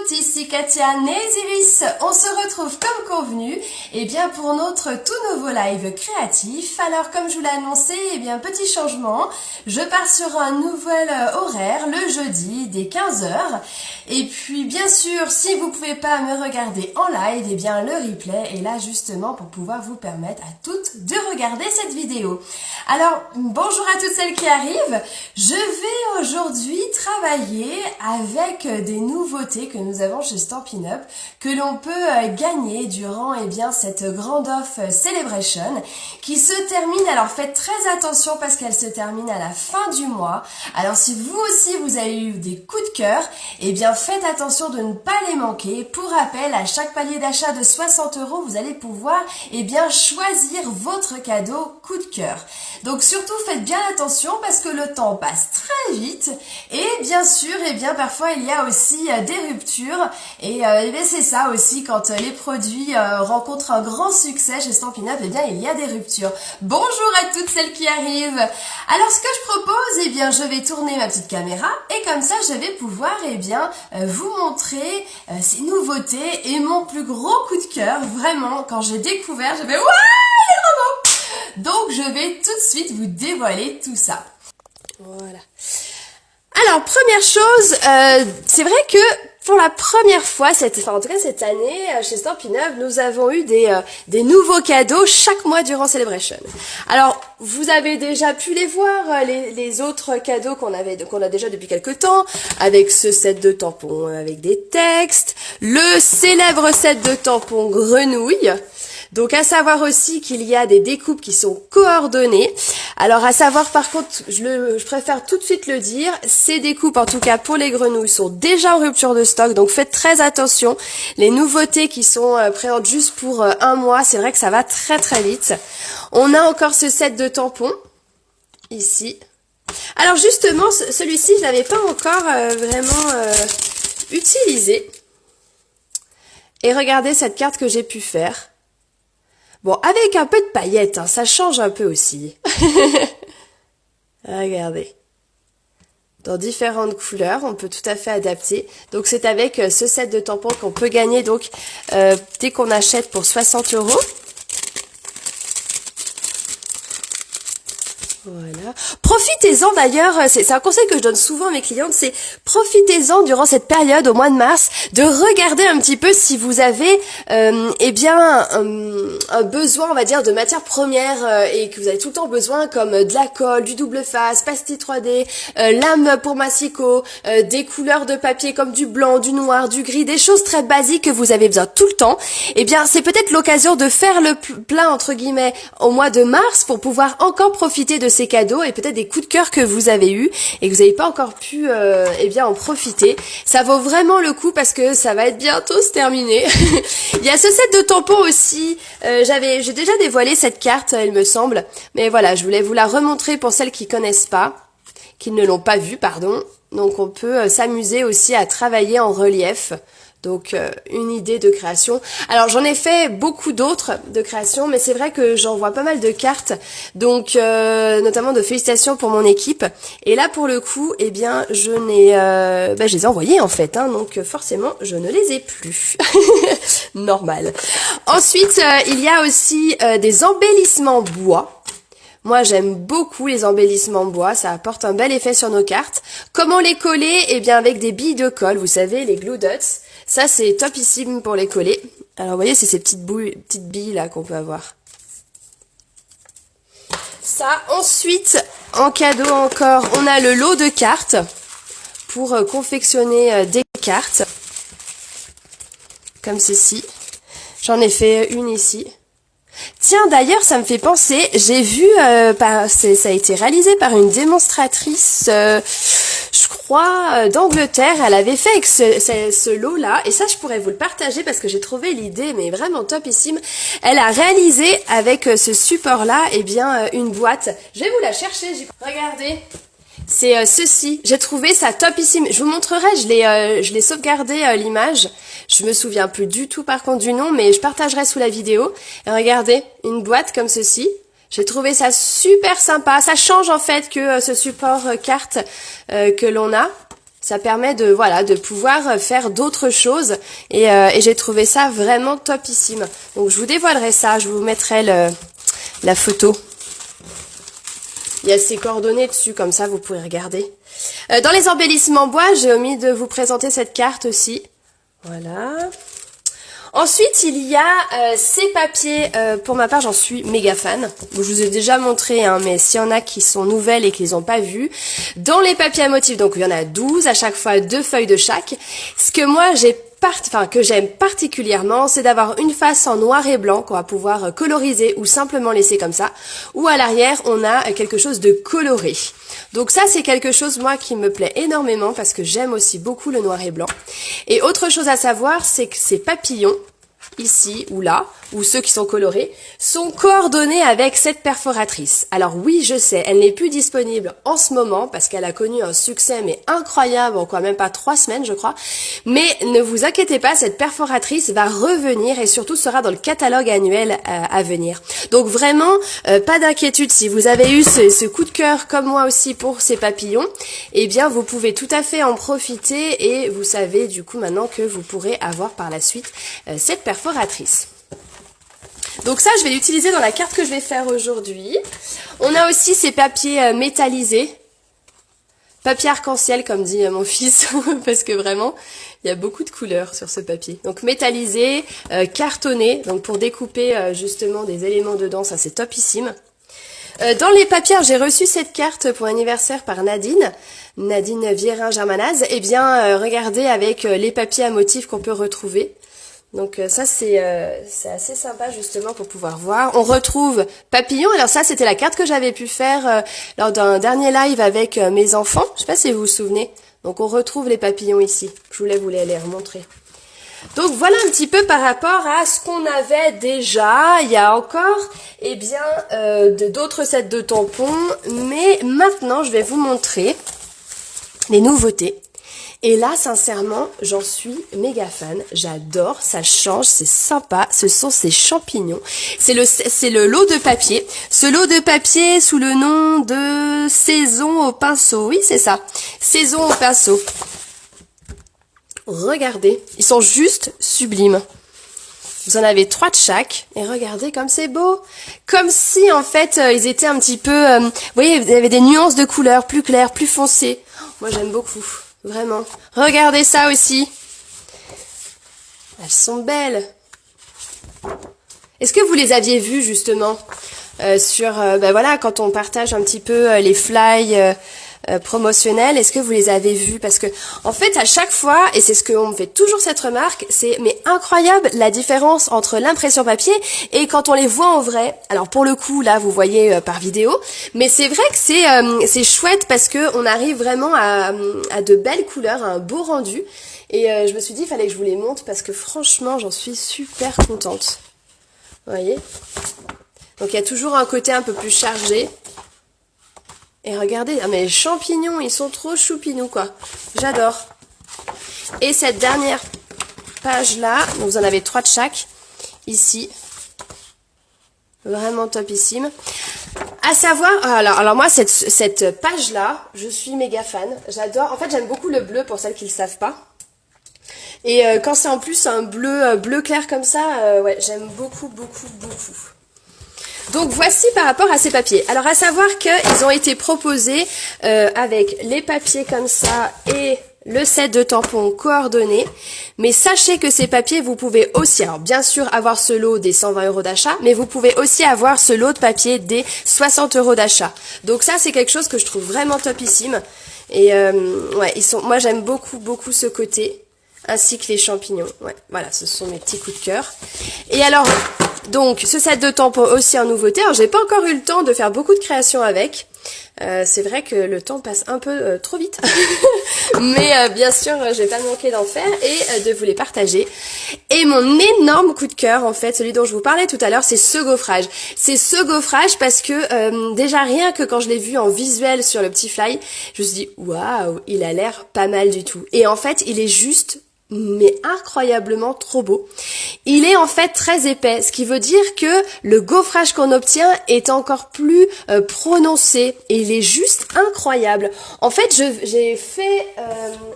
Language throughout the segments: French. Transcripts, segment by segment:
toutes, ici Katia Néziris. On se retrouve comme convenu, pour notre tout nouveau live créatif. Alors comme je vous l'ai annoncé, petit changement. Je pars sur un nouvel horaire le jeudi dès 15h. Et puis bien sûr, si vous pouvez pas me regarder en live, le replay est là justement pour pouvoir vous permettre à toutes de regarder cette vidéo. Alors bonjour à toutes celles qui arrivent. Je vais aujourd'hui travailler avec des nouveautés que nous avons chez Stampin' Up, que l'on peut gagner durant cette grande offre Celebration qui se termine. Alors faites très attention parce qu'elle se termine à la fin du mois. Alors si vous aussi vous avez eu des coups de cœur, faites attention de ne pas les manquer. Pour rappel, à chaque palier d'achat de 60 €, vous allez pouvoir choisir votre cadeau coup de cœur. Donc surtout faites bien attention parce que le temps passe très vite et bien sûr parfois il y a aussi des ruptures et c'est ça aussi quand les produits rencontrent un grand succès chez Stampin' Up, il y a des ruptures. Bonjour à toutes celles qui arrivent. Alors ce que je propose, je vais tourner ma petite caméra et comme ça je vais pouvoir vous montrer ces nouveautés et mon plus gros coup de cœur. Vraiment, quand j'ai découvert, je vais waouh, il est trop beau. Donc je vais tout de suite vous dévoiler tout ça. Voilà. Alors première chose, c'est vrai que pour la première fois, en tout cas cette année, chez Stampin' Up, nous avons eu des nouveaux cadeaux chaque mois durant Celebration. Alors, vous avez déjà pu les voir, les autres cadeaux qu'on a déjà depuis quelques temps, avec ce set de tampons avec des textes, le célèbre set de tampons grenouille. Donc à savoir aussi qu'il y a des découpes qui sont coordonnées. Alors à savoir par contre, je préfère tout de suite le dire, ces découpes en tout cas pour les grenouilles sont déjà en rupture de stock, donc faites très attention. Les nouveautés qui sont présentes juste pour un mois, c'est vrai que ça va très très vite. On a encore ce set de tampons, ici. Alors justement, celui-ci je l'avais pas encore vraiment utilisé. Et regardez cette carte que j'ai pu faire. Bon, avec un peu de paillettes, ça change un peu aussi. Regardez. Dans différentes couleurs, on peut tout à fait adapter. Donc c'est avec ce set de tampons qu'on peut gagner donc dès qu'on achète pour 60 €. Voilà. Profitez-en d'ailleurs, c'est un conseil que je donne souvent à mes clientes, c'est profitez-en durant cette période au mois de mars de regarder un petit peu si vous avez un besoin, on va dire, de matières premières et que vous avez tout le temps besoin comme de la colle, du double face, pastille 3D, lame pour massicot, des couleurs de papier comme du blanc, du noir, du gris, des choses très basiques que vous avez besoin tout le temps. C'est peut-être l'occasion de faire le plein entre guillemets au mois de mars pour pouvoir encore profiter de ces cadeaux et peut-être des coups de cœur que vous avez eus et que vous n'avez pas encore pu en profiter. Ça vaut vraiment le coup parce que ça va être bientôt se terminer. Il y a ce set de tampons aussi. J'ai déjà dévoilé cette carte, il me semble. Mais voilà, je voulais vous la remontrer pour celles qui connaissent pas, qui ne l'ont pas vue, pardon. Donc on peut s'amuser aussi à travailler en relief. Donc une idée de création. Alors j'en ai fait beaucoup d'autres de création, mais c'est vrai que j'envoie pas mal de cartes, donc notamment de félicitations pour mon équipe. Et là pour le coup, je les ai envoyées en fait, donc forcément je ne les ai plus. Normal. Ensuite il y a aussi des embellissements bois. Moi, j'aime beaucoup les embellissements bois, ça apporte un bel effet sur nos cartes. Comment les coller? Avec des billes de colle, vous savez, les glue dots. Ça, c'est topissime pour les coller. Alors, vous voyez, c'est ces petites billes là qu'on peut avoir. Ça, ensuite, en cadeau encore, on a le lot de cartes pour confectionner des cartes. Comme ceci. J'en ai fait une ici. Tiens, d'ailleurs, ça me fait penser, j'ai vu, ça a été réalisé par une démonstratrice, je crois, d'Angleterre. Elle avait fait avec ce lot-là, et ça, je pourrais vous le partager parce que j'ai trouvé l'idée, mais vraiment topissime. Elle a réalisé avec ce support-là, une boîte. Je vais vous la chercher, regardez. C'est ceci. J'ai trouvé ça topissime. Je vous montrerai, je l'ai sauvegardé l'image. Je me souviens plus du tout par contre du nom, mais je partagerai sous la vidéo. Et regardez, une boîte comme ceci. J'ai trouvé ça super sympa. Ça change en fait que ce support carte que l'on a. Ça permet de voilà de pouvoir faire d'autres choses et j'ai trouvé ça vraiment topissime. Donc je vous dévoilerai ça, je vous mettrai la photo. Il y a ses coordonnées dessus, comme ça vous pourrez regarder. Dans les embellissements bois, j'ai omis de vous présenter cette carte aussi. Voilà. Ensuite, il y a ces papiers, pour ma part, j'en suis méga fan. Je vous ai déjà montré, hein, mais s'il y en a qui sont nouvelles et qui les ont pas vues, dans les papiers à motifs, donc il y en a 12, à chaque fois 2 feuilles de chaque. Ce que moi, que j'aime particulièrement, c'est d'avoir une face en noir et blanc qu'on va pouvoir coloriser ou simplement laisser comme ça. Ou à l'arrière, on a quelque chose de coloré. Donc ça, c'est quelque chose, moi, qui me plaît énormément parce que j'aime aussi beaucoup le noir et blanc. Et autre chose à savoir, c'est que ces papillons, ici ou là, ou ceux qui sont colorés, sont coordonnés avec cette perforatrice. Alors oui, je sais, elle n'est plus disponible en ce moment parce qu'elle a connu un succès mais incroyable, en quoi même pas 3 semaines je crois. Mais ne vous inquiétez pas, cette perforatrice va revenir et surtout sera dans le catalogue annuel à venir. Donc vraiment, pas d'inquiétude, si vous avez eu ce coup de cœur comme moi aussi pour ces papillons, eh bien vous pouvez tout à fait en profiter et vous savez du coup maintenant que vous pourrez avoir par la suite cette perforatrice. Donc ça, je vais l'utiliser dans la carte que je vais faire aujourd'hui. On a aussi ces papiers métallisés. Papier arc-en-ciel, comme dit mon fils, parce que vraiment, il y a beaucoup de couleurs sur ce papier. Donc métallisé, cartonné, donc pour découper justement des éléments dedans, ça c'est topissime. Dans les papiers, j'ai reçu cette carte pour anniversaire par Nadine Viérin-Germanaz. Eh bien, regardez avec les papiers à motifs qu'on peut retrouver. Donc ça c'est assez sympa justement pour pouvoir voir. On retrouve papillon. Alors ça c'était la carte que j'avais pu faire lors d'un dernier live avec mes enfants. Je sais pas si vous vous souvenez. Donc on retrouve les papillons ici. Je voulais vous les remontrer. Donc voilà un petit peu par rapport à ce qu'on avait déjà. Il y a encore d'autres sets de tampons. Mais maintenant je vais vous montrer les nouveautés. Et là, sincèrement, j'en suis méga fan. J'adore, ça change, c'est sympa. Ce sont ces champignons. C'est le lot de papier. Ce lot de papier sous le nom de saison au pinceau. Oui, c'est ça. Saison au pinceau. Regardez, ils sont juste sublimes. Vous en avez 3 de chaque. Et regardez comme c'est beau. Comme si, en fait, ils étaient un petit peu... vous voyez, vous avez des nuances de couleurs plus claires, plus foncées. Moi, j'aime beaucoup. Vraiment. Regardez ça aussi. Elles sont belles. Est-ce que vous les aviez vues justement sur voilà, quand on partage un petit peu les fly promotionnels, est-ce que vous les avez vus? Parce que en fait à chaque fois, et c'est ce qu'on me fait toujours cette remarque, c'est mais incroyable la différence entre l'impression papier et quand on les voit en vrai. Alors pour le coup là vous voyez par vidéo, mais c'est vrai que c'est chouette parce que on arrive vraiment à de belles couleurs, à un beau rendu. Et je me suis dit il fallait que je vous les montre parce que franchement j'en suis super contente. Vous voyez? Donc il y a toujours un côté un peu plus chargé. Et regardez, mais les champignons, ils sont trop choupinous, quoi. J'adore. Et cette dernière page-là, donc vous en avez 3 de chaque, ici. Vraiment topissime. À savoir, alors moi, cette page-là, je suis méga fan. J'adore. En fait, j'aime beaucoup le bleu, pour celles qui ne le savent pas. Et quand c'est en plus un bleu clair comme ça, ouais, j'aime beaucoup, beaucoup, beaucoup. Donc voici par rapport à ces papiers. Alors à savoir qu'ils ont été proposés avec les papiers comme ça et le set de tampons coordonnés. Mais sachez que ces papiers, vous pouvez aussi, alors bien sûr avoir ce lot des 120 € d'achat, mais vous pouvez aussi avoir ce lot de papier des 60 € d'achat. Donc ça c'est quelque chose que je trouve vraiment topissime. Et ouais, moi j'aime beaucoup, beaucoup ce côté. Ainsi que les champignons. Ouais, voilà, ce sont mes petits coups de cœur. Et alors, donc, ce set de tampons aussi en nouveauté. Alors, j'ai pas encore eu le temps de faire beaucoup de créations avec. C'est vrai que le temps passe un peu trop vite. Mais bien sûr, je vais pas manquer d'en faire et de vous les partager. Et mon énorme coup de cœur, en fait, celui dont je vous parlais tout à l'heure, c'est ce gaufrage. C'est ce gaufrage parce que déjà rien que quand je l'ai vu en visuel sur le petit fly, je me suis dit, waouh, il a l'air pas mal du tout. Et en fait, il est juste mais incroyablement trop beau. Il est en fait très épais, ce qui veut dire que le gaufrage qu'on obtient est encore plus prononcé et il est juste incroyable. En fait, j'ai fait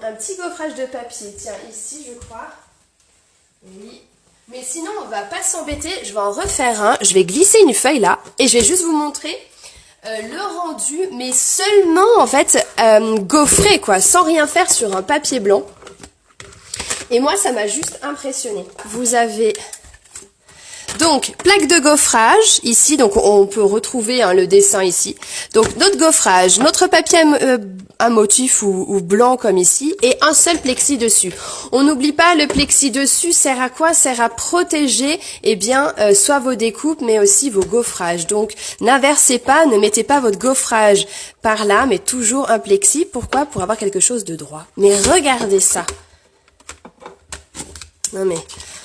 un petit gaufrage de papier, tiens, ici je crois. Oui. Mais sinon, on va pas s'embêter, je vais en refaire un. Je vais glisser une feuille là et je vais juste vous montrer le rendu, mais seulement en fait gaufré quoi, sans rien faire sur un papier blanc. Et moi, ça m'a juste impressionné. Vous avez donc plaque de gaufrage ici, donc on peut retrouver le dessin ici. Donc notre gaufrage, notre papier à motif ou blanc comme ici, et un seul plexi dessus. On n'oublie pas, le plexi dessus sert à quoi? Sert à protéger soit vos découpes, mais aussi vos gaufrages. Donc n'inversez pas, ne mettez pas votre gaufrage par là, mais toujours un plexi. Pourquoi? Pour avoir quelque chose de droit. Mais regardez ça. Non mais,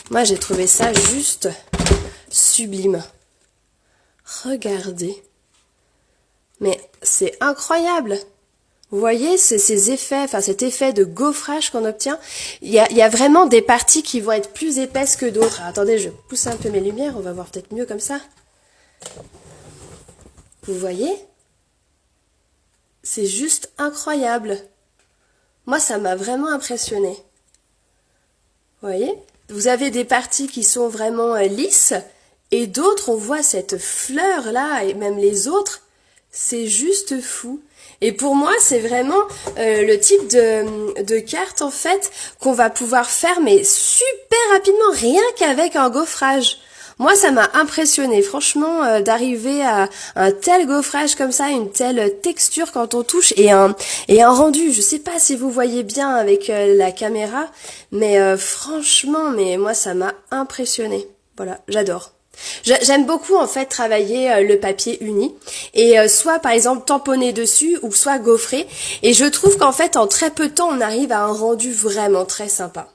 moi j'ai trouvé ça juste sublime. Regardez. Mais c'est incroyable. Vous voyez ces effets, enfin cet effet de gaufrage qu'on obtient. Il y a vraiment des parties qui vont être plus épaisses que d'autres. Attendez, je pousse un peu mes lumières, on va voir peut-être mieux comme ça. Vous voyez? C'est juste incroyable. Moi ça m'a vraiment impressionné. Vous voyez? Vous avez des parties qui sont vraiment lisses et d'autres, on voit cette fleur là et même les autres, c'est juste fou. Et pour moi, c'est vraiment le type de carte en fait qu'on va pouvoir faire mais super rapidement, rien qu'avec un gaufrage. Moi, ça m'a impressionné, franchement, d'arriver à un tel gaufrage comme ça, une telle texture quand on touche et un rendu. Je sais pas si vous voyez bien avec la caméra, mais franchement, mais moi, ça m'a impressionné. Voilà, j'adore. J'aime beaucoup en fait travailler le papier uni et soit par exemple tamponner dessus ou soit gaufrer. Et je trouve qu'en fait, en très peu de temps, on arrive à un rendu vraiment très sympa.